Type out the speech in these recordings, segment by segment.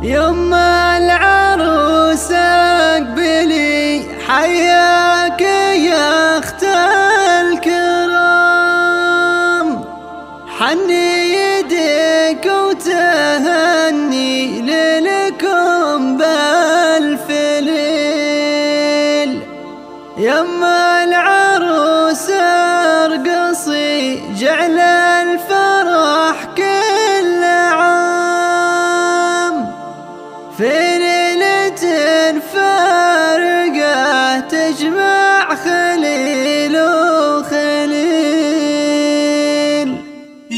يما العروس اقبلي حياك يا اخت الكرام، حني يديك وتهني ليلكم بالف ليل. يما العروس ارقصي جعل الفرح كل عام، في ليلة فارقة تجمع خليل وخليل.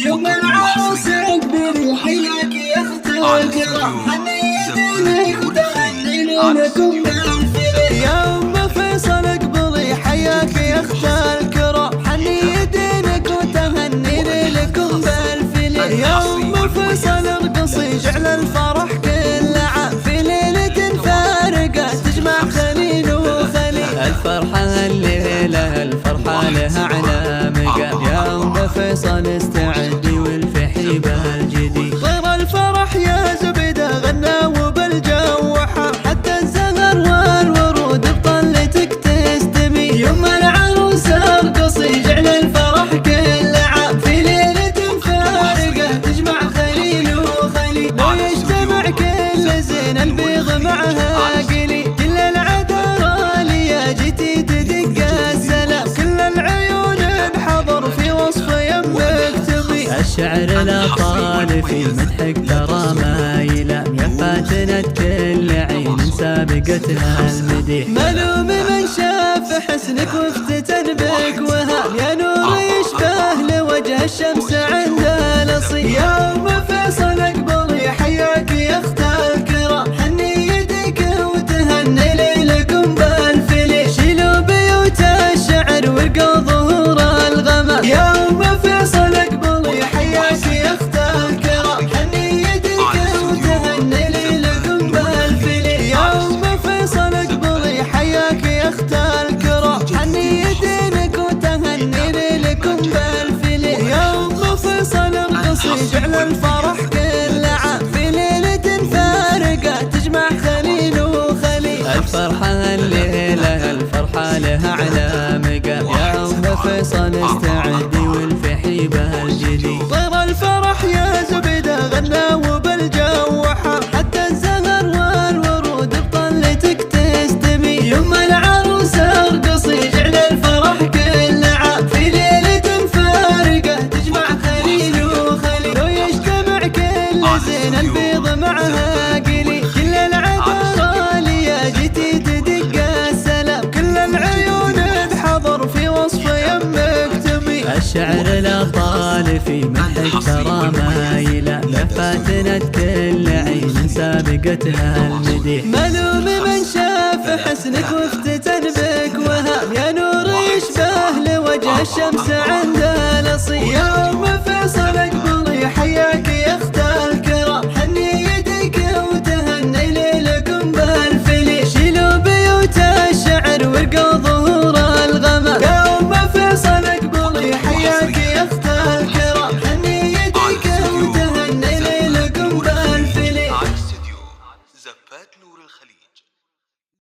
يما العروس اقبلي حياك يا اخت الكرام، حني يديك وتهني ليلكم بالف ليل. يا ام فيصل اقبلي حياك يا اخت الكرام، حني يدينك وتهني ليلكم بالف ليل. يا ام فيصل ارقصي جعل الفرح كل عام، في ليلة فارقة تجمع خليل وخليل. الفرحة الليلة الفرحة لها على مقام، يا ام فيصل استعدي والفحي بالجديد. طير الفرح يا زبيدة غنى وبالجو حار، حتى الزهر والورود بطلتك تستمي. يما العروس ارقصي جعل الفرح كل عام، في ليلة فارقة تجمع خليل وخليل. لو يجتمع كل زين البيض معها قلي، كل العذارى ليا جيتي تدق السلام، كل العيون انحضر في وصف يمك تبي. الشعر لا طال في مدحك ترى ما يلام، يا فاتنة كل عين سابقتها المديح. ملوم من شاف حسنك وافتتن بك وهام، يا نور يشبه لوجه الشمس عند الأصيل. يا ام فيصل اقبلي حياك يا اخت الكرام، حني يديك وتهني ليلكم بالف ليل. شيلوا بيوت الشعر ورقوا ظهور الغمام، يا ام فيصل اقبلي حياك يا اخت الكرام، حني يديك وتهني ليلكم بالف ليل. يا ام فيصل اقبلي حياك يا اخت الكرام، حني يدينك وتهني ليلكم بالف ليل. يا ام فيصل ارقصي جعل الفرح كل عام، في ليلة فارقة تجمع خليل وخليل. الفرحة الليلة الفرحة لها على مقام، يا ام فيصل استعدي والفحي بالجديد. طير الفرح يا زبيدة غنى وبالجو حار، حتى الزهر والورود بطلتك تستمي. يما العروس ارقصي جعل الفرح كل عام، في ليلة فارقة تجمع خليل وخليل. لو يجتمع كل زين البيض معها قلي، كل العذارى ليا جيتي تدق السلام، كل العيون انحضر في وصف يمك تبي. الشعر لا طال في مدحك ترى ما يلام، يا فاتنة كل عين سابقتها المديح. ملوم من شاف حسنك وافتتن بك وهام، يا نور يشبه لوجه الشمس عند الأصيل. يا ام فيصل